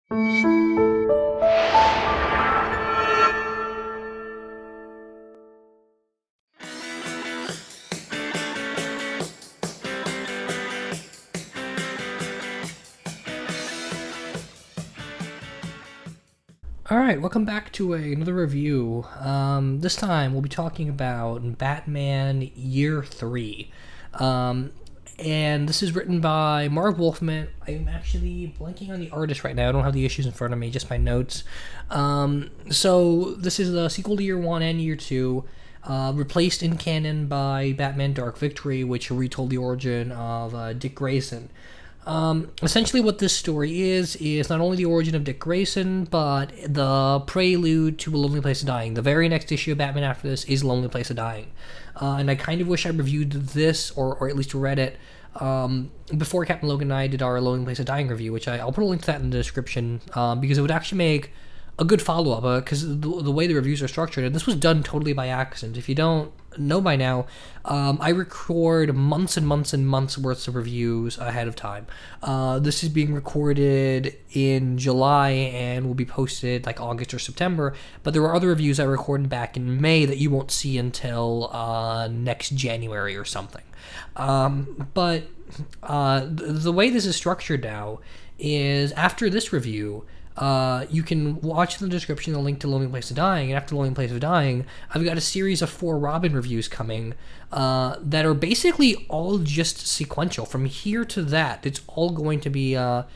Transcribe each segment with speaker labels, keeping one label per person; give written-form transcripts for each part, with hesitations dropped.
Speaker 1: Alright, welcome back to another review. This time we'll be talking about Batman Year 3. And this is written by Marv Wolfman. I'm actually blanking on the artist right now. I don't have the issues in front of me, just my notes. So this is the sequel to Year 1 and Year 2. Replaced in canon by Batman Dark Victory, which retold the origin of Dick Grayson. Essentially what this story is not only the origin of Dick Grayson, but the prelude to A Lonely Place of Dying. The very next issue of Batman after this is Lonely Place of Dying. And I kind of wish I reviewed this, or at least read it, before Captain Logan and I did our Lonely Place of Dying review, which I'll put a link to that in the description, because it would actually make a good follow-up, because the way the reviews are structured, and this was done totally by accident. If you don't know by now, I record months and months and months worth of reviews ahead of time. This is being recorded in July and will be posted like August or September, but there were other reviews I recorded back in May that you won't see until next January or something. But the way this is structured now is after this review, you can watch in the description the link to Lonely Place of Dying, and after Lonely Place of Dying, I've got a series of 4 Robin reviews coming that are basically all just sequential. From here to that, it's all going to be a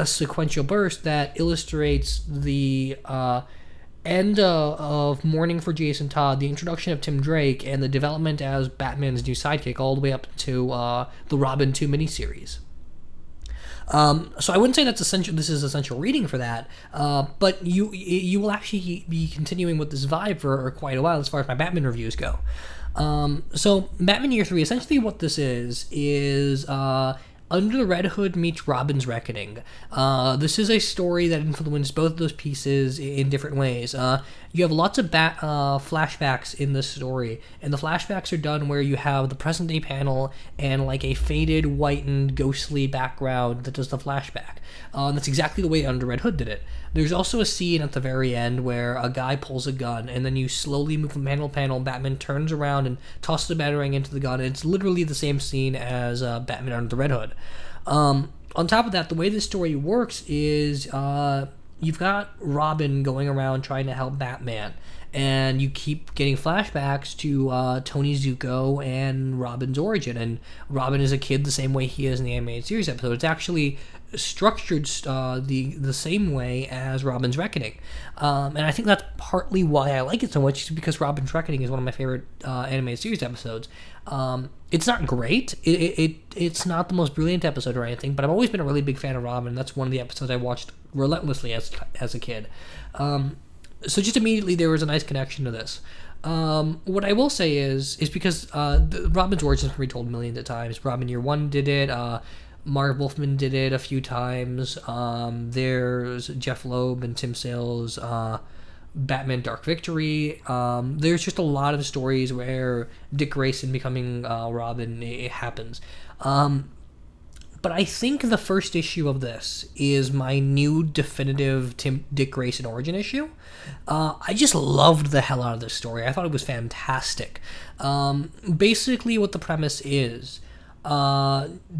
Speaker 1: sequential burst that illustrates the end of Mourning for Jason Todd, the introduction of Tim Drake, and the development as Batman's new sidekick, all the way up to the Robin 2 miniseries. So I wouldn't say that's essential. This is essential reading for that, but you will actually be continuing with this vibe for quite a while as far as my Batman reviews go. So Batman Year 3, essentially what this is Under the Red Hood meets Robin's Reckoning. This is a story that influenced both of those pieces in different ways. You have lots of flashbacks in this story, and the flashbacks are done where you have the present day panel and like a faded, whitened, ghostly background that does the flashback. That's exactly the way Under Red Hood did it. There's also a scene at the very end where a guy pulls a gun, and then you slowly move from panel to panel. Batman turns around and tosses the batarang into the gun, and it's literally the same scene as Batman Under the Red Hood. On top of that, the way this story works is you've got Robin going around trying to help Batman, and you keep getting flashbacks to Tony Zucco and Robin's origin. And Robin is a kid the same way he is in the animated series episode. It's actually structured the same way as Robin's Reckoning, and I think that's partly why I like it so much, is because Robin's Reckoning is one of my favorite animated series episodes. It's not great. It's not the most brilliant episode or anything, but I've always been a really big fan of Robin. That's one of the episodes I watched relentlessly as a kid. So just immediately there was a nice connection to this. What I will say is because Robin's origin has been retold millions of times. Robin Year 1 did it. Marv Wolfman did it a few times. There's Jeff Loeb and Tim Sale's Batman Dark Victory. There's just a lot of stories where Dick Grayson becoming Robin, it happens. But I think the first issue of this is my new definitive Dick Grayson origin issue. I just loved the hell out of this story. I thought it was fantastic. Basically what the premise is,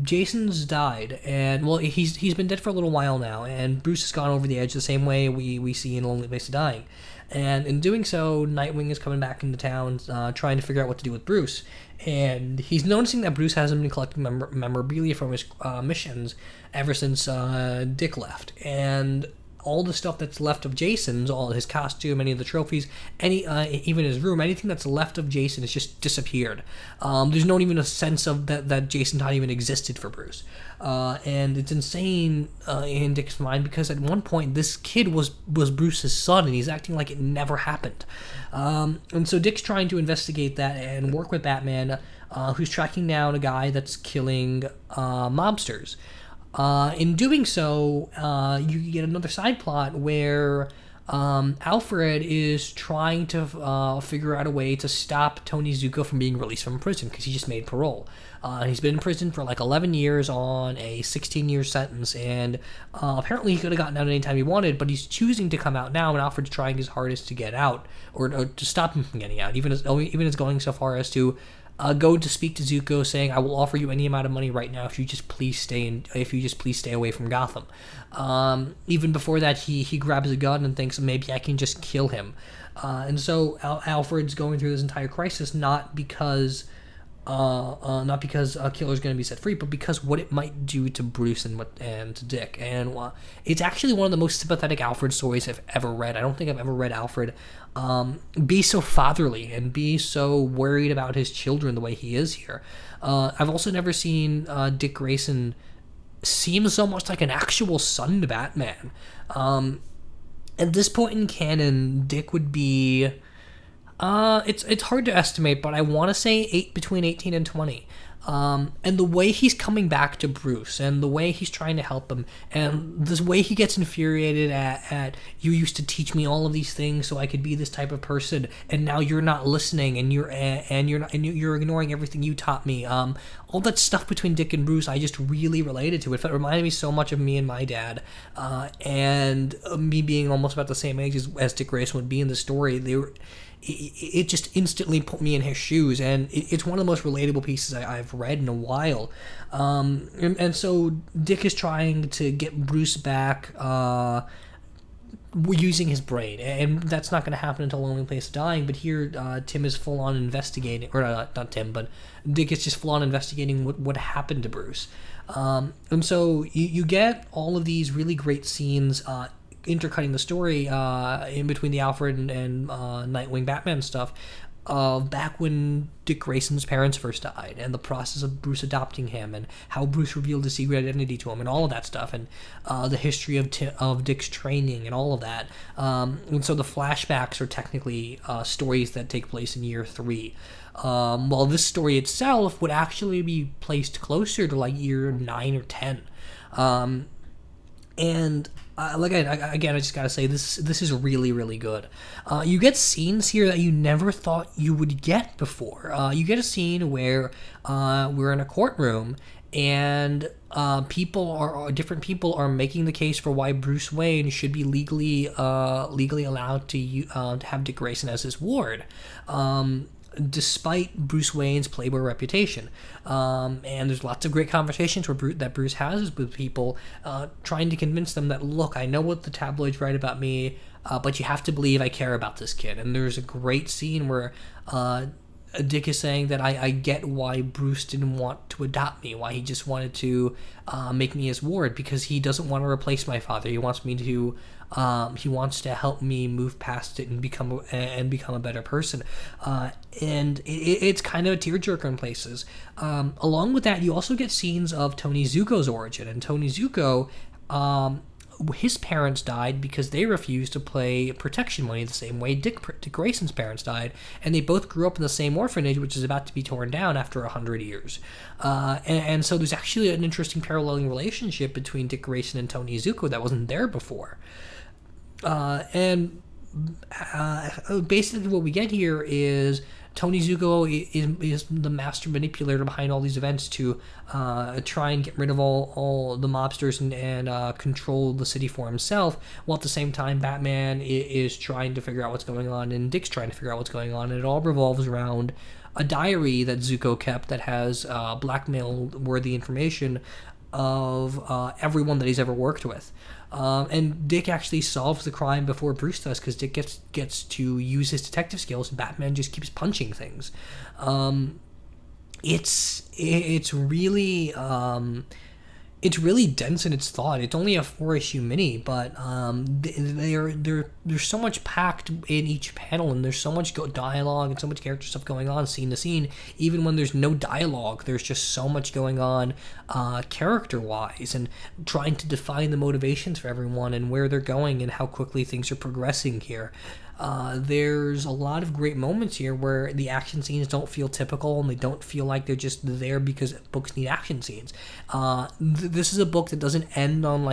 Speaker 1: Jason's died, and well, he's been dead for a little while now, and Bruce has gone over the edge the same way we see in Lonely Place of Dying. And in doing so, Nightwing is coming back into town, trying to figure out what to do with Bruce. And he's noticing that Bruce hasn't been collecting memorabilia from his missions ever since Dick left. And all the stuff that's left of Jason's, all his costume, any of the trophies, even his room, anything that's left of Jason has just disappeared. There's not even a sense of that Jason Todd even existed for Bruce. And it's insane in Dick's mind, because at one point this kid was Bruce's son, and he's acting like it never happened. And so Dick's trying to investigate that and work with Batman, who's tracking down a guy that's killing mobsters. In doing so, you get another side plot where Alfred is trying to figure out a way to stop Tony Zucco from being released from prison because he just made parole. He's been in prison for like 11 years on a 16-year sentence, and apparently he could have gotten out anytime he wanted, but he's choosing to come out now, and Alfred's trying his hardest to get out, or to stop him from getting out, even as going so far as to go to speak to Zucco, saying, "I will offer you any amount of money right now if you just please stay away from Gotham." Even before that, he grabs a gun and thinks maybe I can just kill him, and so Alfred's going through this entire crisis not because a killer's going to be set free, but because what it might do to Bruce and to Dick. And it's actually one of the most sympathetic Alfred stories I've ever read. I don't think I've ever read Alfred be so fatherly and be so worried about his children the way he is here. I've also never seen Dick Grayson seem so much like an actual son to Batman. At this point in canon, Dick would be... it's hard to estimate, but I want to say between 18 and 20. And the way he's coming back to Bruce, and the way he's trying to help him, and this way he gets infuriated at you used to teach me all of these things so I could be this type of person, and now you're not listening, and you're ignoring everything you taught me. All that stuff between Dick and Bruce, I just really related to it. It reminded me so much of me and my dad, and me being almost about the same age as Dick Grayson would be in the story. It just instantly put me in his shoes, and it's one of the most relatable pieces I've read in a while. And so Dick is trying to get Bruce back using his brain, and that's not going to happen until Lonely Place of Dying. But here, Tim is full on investigating, or not Tim, but Dick is just full on investigating what happened to Bruce. And so you get all of these really great scenes intercutting the story in between the Alfred and Nightwing Batman stuff back when Dick Grayson's parents first died, and the process of Bruce adopting him, and how Bruce revealed his secret identity to him, and all of that stuff, and the history of Dick's training and all of that. And so the flashbacks are technically stories that take place in year 3. While this story itself would actually be placed closer to like year 9 or 10. And I just gotta say, this is really, really good. You get scenes here that you never thought you would get before. You get a scene where we're in a courtroom, and different people are making the case for why Bruce Wayne should be legally allowed to have Dick Grayson as his ward. Despite Bruce Wayne's playboy reputation. And there's lots of great conversations that Bruce has with people, trying to convince them that, look, I know what the tabloids write about me, but you have to believe I care about this kid. And there's a great scene where Dick is saying that I get why Bruce didn't want to adopt me, why he just wanted to make me his ward, because he doesn't want to replace my father. He wants me to he wants to help me move past it and become a better person. And it's kind of a tearjerker in places. Along with that, you also get scenes of Tony Zucco's origin. And Tony Zucco, his parents died because they refused to pay protection money the same way Dick Grayson's parents died, and they both grew up in the same orphanage, which is about to be torn down after 100 years. And so there's actually an interesting paralleling relationship between Dick Grayson and Tony Zucco that wasn't there before. Basically what we get here is Tony Zucco is the master manipulator behind all these events to try and get rid of all the mobsters and control the city for himself, while at the same time Batman is trying to figure out what's going on, and Dick's trying to figure out what's going on, and it all revolves around a diary that Zucco kept that has blackmail-worthy information of everyone that he's ever worked with. And Dick actually solves the crime before Bruce does, because Dick gets to use his detective skills, and Batman just keeps punching things. It's really dense in its thought. It's only a 4-issue mini, but there's so much packed in each panel, and there's so much dialogue and so much character stuff going on scene to scene. Even when there's no dialogue, there's just so much going on character-wise, and trying to define the motivations for everyone and where they're going and how quickly things are progressing here. There's a lot of great moments here where the action scenes don't feel typical, and they don't feel like they're just there because books need action scenes. This is a book that doesn't end on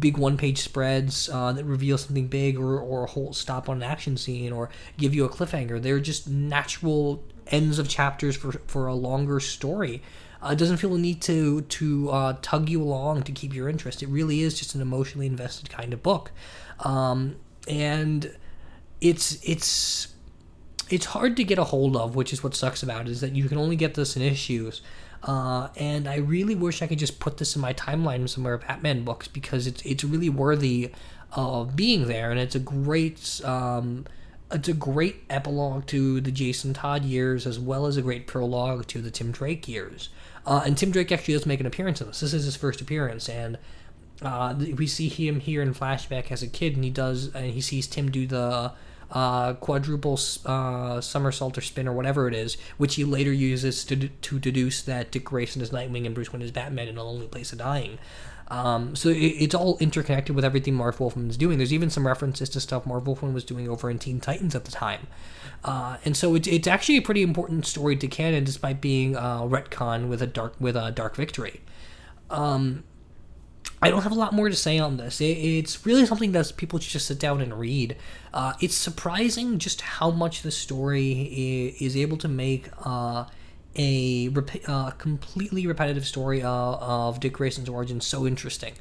Speaker 1: big one-page spreads that reveal something big, or a whole stop on an action scene, or give you a cliffhanger. They're just natural ends of chapters for a longer story. It doesn't feel a need to tug you along to keep your interest. It really is just an emotionally invested kind of book, and it's hard to get a hold of, which is what sucks about it, is that you can only get this in issues. And I really wish I could just put this in my timeline somewhere of Batman books, because it's really worthy of being there, and it's a great epilogue to the Jason Todd years, as well as a great prologue to the Tim Drake years. And Tim Drake actually does make an appearance in this. This is his first appearance, and we see him here in flashback as a kid, and he sees Tim do the quadruple somersault or spin or whatever it is, which he later uses to deduce that Dick Grayson is Nightwing and Bruce Wayne is Batman in A Lonely Place of Dying. So it's all interconnected with everything Marv Wolfman is doing. There's even some references to stuff Marv Wolfman was doing over in Teen Titans at the time. And so it's actually a pretty important story to canon, despite being retcon with a dark victory. I don't have a lot more to say on this. It's really something that people should just sit down and read. It's surprising just how much the story is able to make a completely repetitive story of Dick Grayson's origin so interesting.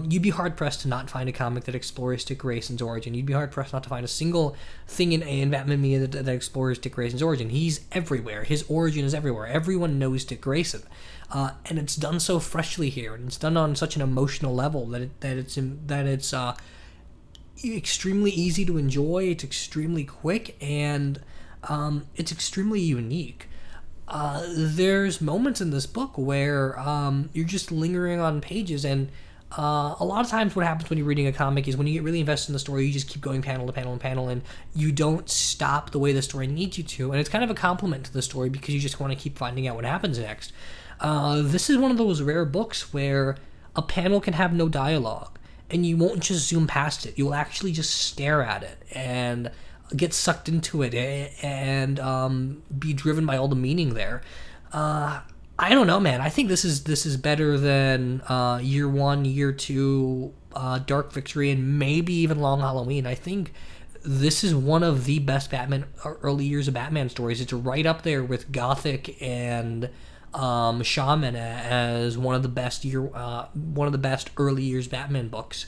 Speaker 1: You'd be hard-pressed to not find a comic that explores Dick Grayson's origin. You'd be hard-pressed not to find a single thing in Batman media that explores Dick Grayson's origin. He's everywhere. His origin is everywhere. Everyone knows Dick Grayson. And it's done so freshly here, and it's done on such an emotional level that it's extremely easy to enjoy. It's extremely quick, and it's extremely unique. There's moments in this book where you're just lingering on pages, and a lot of times what happens when you're reading a comic is when you get really invested in the story, you just keep going panel to panel and panel, and you don't stop the way the story needs you to, and it's kind of a compliment to the story because you just want to keep finding out what happens next. This is one of those rare books where a panel can have no dialogue, and you won't just zoom past it. You'll actually just stare at it and get sucked into it and be driven by all the meaning there. I don't know, man. I think this is better than Year 1, Year 2, Dark Victory, and maybe even Long Halloween. I think this is one of the best Batman early years of Batman stories. It's right up there with Gothic and Shaman as one of the best early years Batman books.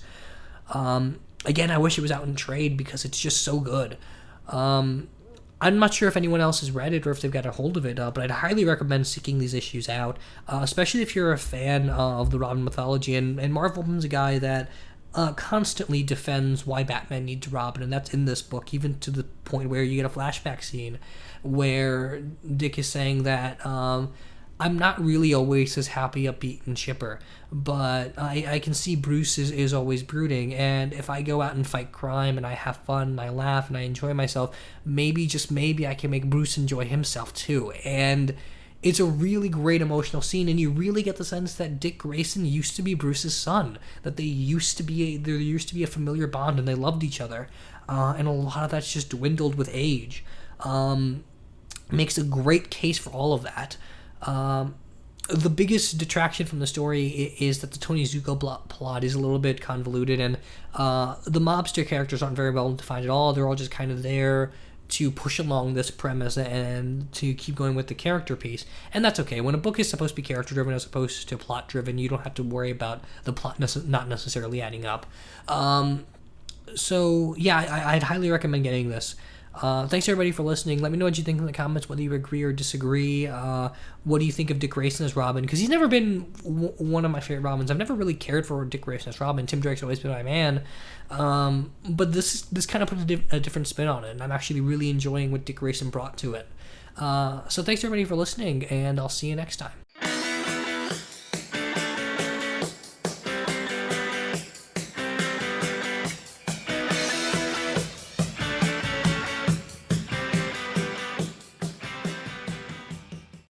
Speaker 1: Again, I wish it was out in trade because it's just so good. I'm not sure if anyone else has read it or if they've got a hold of it, but I'd highly recommend seeking these issues out, especially if you're a fan of the Robin mythology. And Marv Wolfman's a guy that constantly defends why Batman needs Robin, and that's in this book, even to the point where you get a flashback scene where Dick is saying that I'm not really always as happy, upbeat, and chipper, but I can see Bruce is always brooding, and if I go out and fight crime and I have fun and I laugh and I enjoy myself, maybe, just maybe, I can make Bruce enjoy himself too. And it's a really great emotional scene, and you really get the sense that Dick Grayson used to be Bruce's son, that there used to be a familiar bond and they loved each other, and a lot of that's just dwindled with age. Makes a great case for all of that. The biggest detraction from the story is that the Tony Zucco plot is a little bit convoluted, and the mobster characters aren't very well defined at all. They're all just kind of there to push along this premise and to keep going with the character piece, and that's okay. When a book is supposed to be character driven as opposed to plot driven, you don't have to worry about the plot not necessarily adding up. So yeah, I'd highly recommend getting this. Thanks everybody for listening. Let me know what you think in the comments, whether you agree or disagree. What do you think of Dick Grayson as Robin? Because he's never been one of my favorite Robins. I've never really cared for Dick Grayson as Robin. Tim Drake's always been my man. But this kind of puts a different spin on it, and I'm actually really enjoying what Dick Grayson brought to it. So thanks everybody for listening, and I'll see you next time.